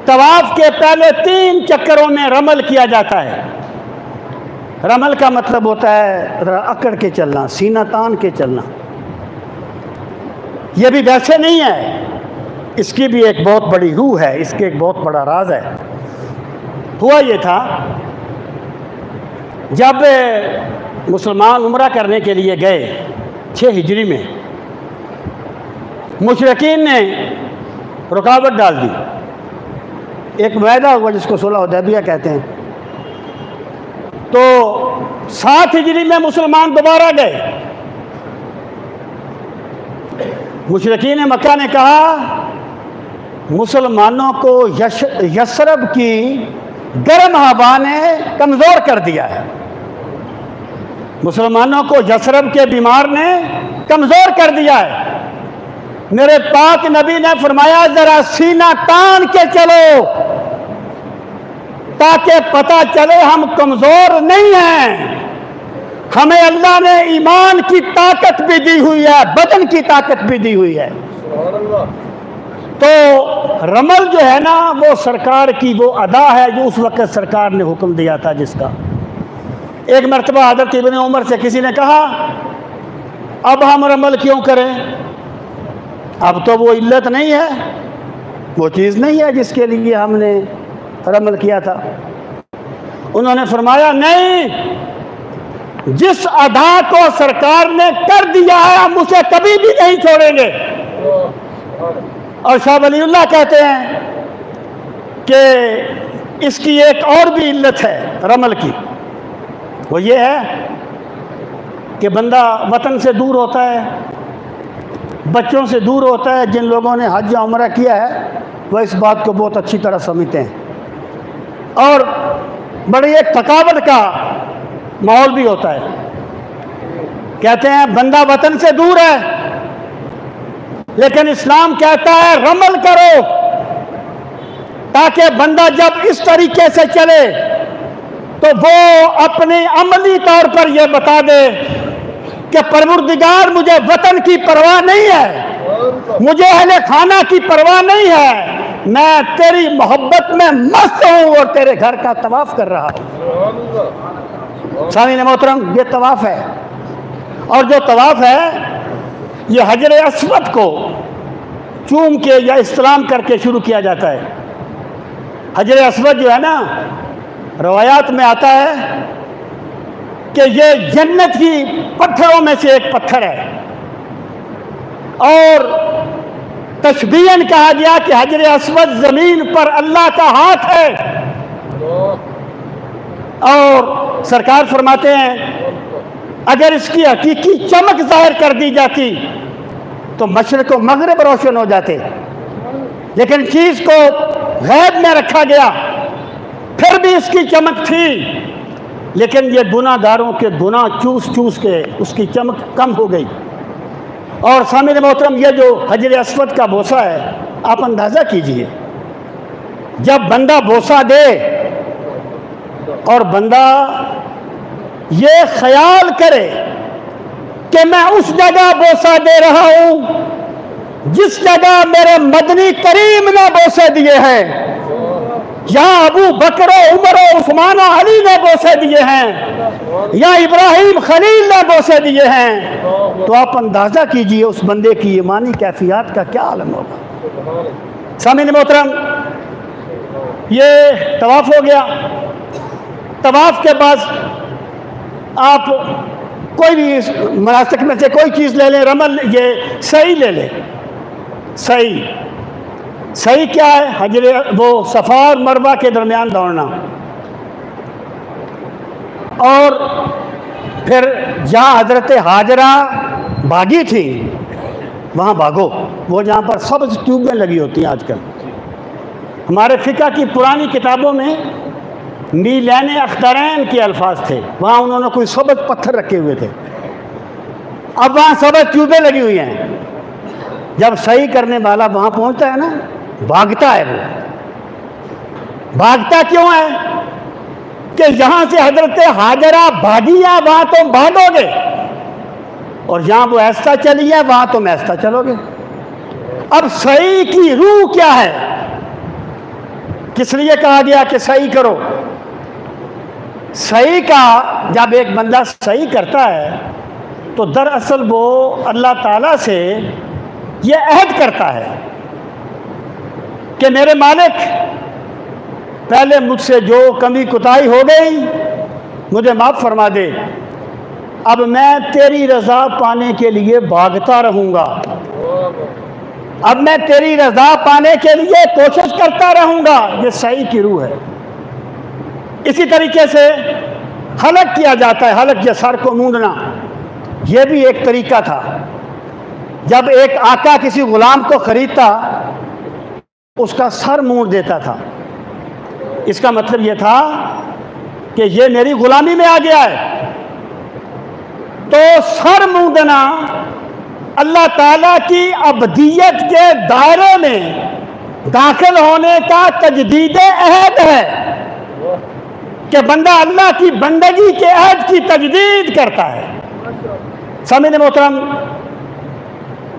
तवाफ के पहले 3 चक्करों में रमल किया जाता है। रमल का मतलब होता है अकड़ के चलना, सीना तान के चलना। यह भी वैसे नहीं है, इसकी भी एक बहुत बड़ी रूह है, इसके एक बहुत बड़ा राज है। हुआ ये था, जब मुसलमान उम्रा करने के लिए गए 6 हिजरी में, मुशरिकीन ने रुकावट डाल दी। एक वायदा हुआ जिसको सुलह हुदैबिया कहते हैं। तो 7 हिजरी में मुसलमान दोबारा गए। मुशरिकीन मक्का ने कहा मुसलमानों को यशरब की गर्म हवा ने कमज़ोर कर दिया है, मुसलमानों को यशरब के बीमार ने कमज़ोर कर दिया है। मेरे पाक नबी ने फरमाया ज़रा सीना तान के चलो ताकि पता चले हम कमज़ोर नहीं हैं। हमें अल्लाह ने ईमान की ताकत भी दी हुई है, बदन की ताकत भी दी हुई है। तो रमल जो है ना, वो सरकार की वो अदा है जो उस वक्त सरकार ने हुक्म दिया था जिसका। एक मरतबा हज़रत इब्न उमर से किसी ने कहा अब हम रमल क्यों करें, अब तो वो इल्लत नहीं है, वो चीज़ नहीं है जिसके लिए हमने रमल किया था। उन्होंने फरमाया नहीं, जिस अदा को सरकार ने कर दिया है हम उसे कभी भी नहीं छोड़ेंगे। और शाह वलीउल्लाह कहते हैं कि इसकी एक और भी इल्लत है रमल की, वो ये है कि बंदा वतन से दूर होता है, बच्चों से दूर होता है। जिन लोगों ने हज या उम्रा किया है वह इस बात को बहुत अच्छी तरह समझते हैं। और बड़ी एक थकावट का माहौल भी होता है। कहते हैं बंदा वतन से दूर है, लेकिन इस्लाम कहता है रमल करो ताकि बंदा जब इस तरीके से चले तो वो अपने अमली तौर पर यह बता दे कि परवरदिगार मुझे वतन की परवाह नहीं है, मुझे अहले खाना की परवाह नहीं है, मैं तेरी मोहब्बत में मस्त हूं और तेरे घर का तवाफ कर रहा हूं। सामीन मोहतरम, ये तवाफ है। और जो तवाफ है ये हजर अस्वद को चूम के या इस्लाम करके शुरू किया जाता है। हजर अस्वद जो है ना, रवायात में आता है कि ये जन्नत की पत्थरों में से एक पत्थर है और तशबीहन कहा गया कि हजर अस्वद जमीन पर अल्लाह का हाथ है। और सरकार फरमाते हैं अगर इसकी हकीकी चमक जाहिर कर दी जाती तो मशरिक़ व मग़रिब रोशन हो जाते, लेकिन चीज़ को गैब में रखा गया, फिर भी इसकी चमक थी, लेकिन ये गुनाहगारों के गुनाह चूस चूस के उसकी चमक कम हो गई। और सामने मोहतरम, ये जो हजर अस्वद का बोसा है, आप अंदाज़ा कीजिए, जब बंदा बोसा दे और बंदा ये ख्याल करे कि मैं उस जगह बोसा दे रहा हूं जिस जगह मेरे मदनी करीम ने बोसे दिए हैं, यहाँ अबू बकर, उमर, उस्मान, अली ने बोसे दिए हैं, या इब्राहिम खलील ने बोसे दिए हैं, तो आप अंदाज़ा कीजिए उस बंदे की ईमानी कैफियत का क्या आलम होगा। सामीन मोहतरम, ये तवाफ हो गया। तवाफ के बाद आप कोई भी मनासिक में से कोई चीज़ ले लें, रमल, ये सही ले लें। सही क्या है? हजर वो सफ़ा और मरवा के दरमियान दौड़ना। और फिर जहाँ हजरत हाजरा भागी थी वहाँ भागो, वो जहाँ पर सब्ज़ ट्यूबें लगी होती हैं आजकल। हमारे फ़िक़्ह की पुरानी किताबों में मीलान अख्तरैन के अल्फाज थे, वहाँ उन्होंने कोई सब्ज़ पत्थर रखे हुए थे। अब वहाँ सब्ज़ ट्यूबें लगी हुई हैं। जब सही करने वाला वहाँ पहुँचता है ना, भागता है। वो भागता क्यों है? कि कि यहाँ से हजरत हाजरा भागी है वहाँ तुम भागोगे, और जहाँ वो ऐसा चली है वहाँ तुम ऐसा चलोगे। अब सही की रूह क्या है? किस लिए कहा गया कि सही करो? सही का जब एक बंदा सही करता है तो दरअसल वो अल्लाह ताला से ये अहद करता है कि मेरे मालिक, पहले मुझसे जो कमी कुताही हो गई मुझे माफ़ फरमा दे, अब मैं तेरी रज़ा पाने के लिए भागता रहूँगा, अब मैं तेरी रज़ा पाने के लिए कोशिश करता रहूँगा। ये सही की रूह है। इसी तरीके से हलक किया जाता है, हलक या सर को मूंदना, यह भी एक तरीका था। जब एक आका किसी गुलाम को खरीदता उसका सर मूंद देता था। इसका मतलब यह था कि ये मेरी गुलामी में आ गया है। तो सर मूंदना अल्लाह ताला की अबदियत के दायरे में दाखिल होने का तजदीद अहद है कि बंदा अल्लाह की बंदगी के अहद की तजदीद करता है। सामने मोहतरम,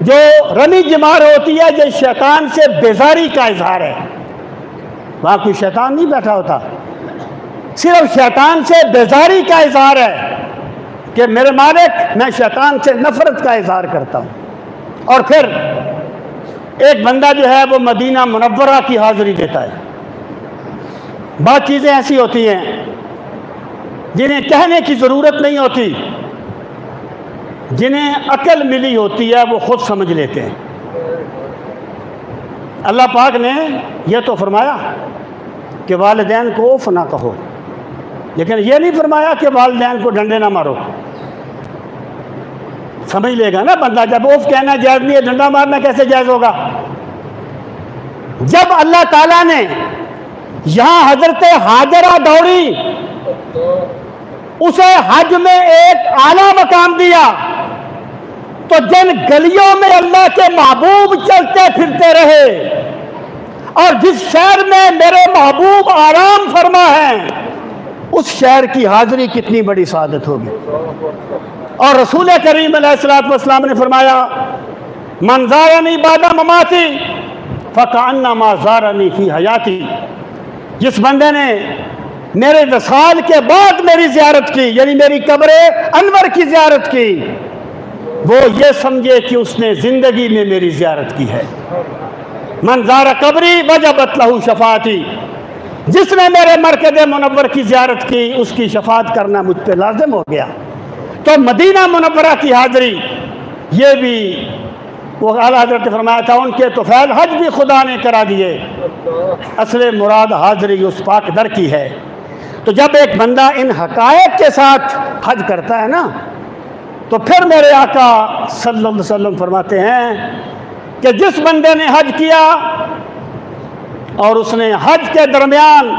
जो रमी जमार होती है, जो शैतान से बेजारी का इजहार है, वहाँ कोई शैतान नहीं बैठा होता, सिर्फ शैतान से बेजारी का इजहार है कि मेरे मालिक, मैं शैतान से नफरत का इजहार करता हूँ। और फिर एक बंदा जो है वो मदीना मुनव्वरा की हाज़िरी देता है। बहुत चीज़ें ऐसी होती हैं जिन्हें कहने की ज़रूरत नहीं होती, जिन्हें अकल मिली होती है वो खुद समझ लेते हैं। अल्लाह पाक ने यह तो फरमाया कि वालिदैन को उफ ना कहो, लेकिन यह नहीं फरमाया कि वालिदैन को डंडे ना मारो। समझ लेगा ना बंदा, जब उफ कहना जायज़ नहीं है, डंडा मारना कैसे जायज़ होगा? जब अल्लाह ताला ने यहाँ हजरत हाजरा दौड़ी, उसे हज में एक आला मकाम दिया, तो जिन गलियों में अल्लाह के महबूब चलते फिरते रहे और जिस शहर में मेरे महबूब आराम फरमा है, उस शहर की हाजिरी कितनी बड़ी सादत होगी। और रसूल करीम अलैहिस्सलातु वस्सलाम ने फरमाया, मन ज़ारनी बादा ममाती फ़कअन्नमा ज़ारनी फ़ी हयाती। जिस बंदे ने मेरे वसाल के बाद मेरी ज़ियारत की, यानी मेरी कब्र अनवर की ज़ियारत की, वो ये समझे कि उसने ज़िंदगी में मेरी ज़ियारत की है। मन ज़ारा कब्री वजबत लहू शफ़ाती। जिसने मेरे मरकज़ मुनव्वर की ज़ियारत की, उसकी शफ़ात करना मुझ पर लाज़िम हो गया। तो मदीना मुनव्वरा की हाज़िरी, ये भी वो आला हज़रत ने फरमाया था, उनके तुफ़ैल हज भी खुदा ने करा दिए। असले मुराद हाज़िरी उस पाक दर की है। तो जब एक बंदा इन हक़ाइक़ के साथ हज करता है ना, तो फिर मेरे आका सल्लल्लाहु अलैहि वसल्लम फरमाते हैं कि जिस बंदे ने हज किया और उसने हज के दरमियान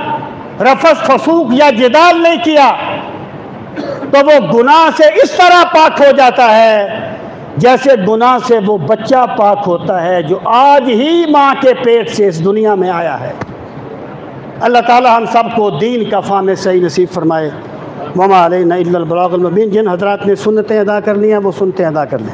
रफस फसूक या जिदाल नहीं किया, तो वो गुनाह से इस तरह पाक हो जाता है जैसे गुनाह से वो बच्चा पाक होता है जो आज ही माँ के पेट से इस दुनिया में आया है। अल्लाह ताला हम सबको दीन का फ़ाहम सही नसीब फरमाए। वमा अलैना इल्लल बलागुल मुबीन। जिन हज़रात ने सुन्नतें अदा कर ली हैं वो सुन्नतें अदा कर लें।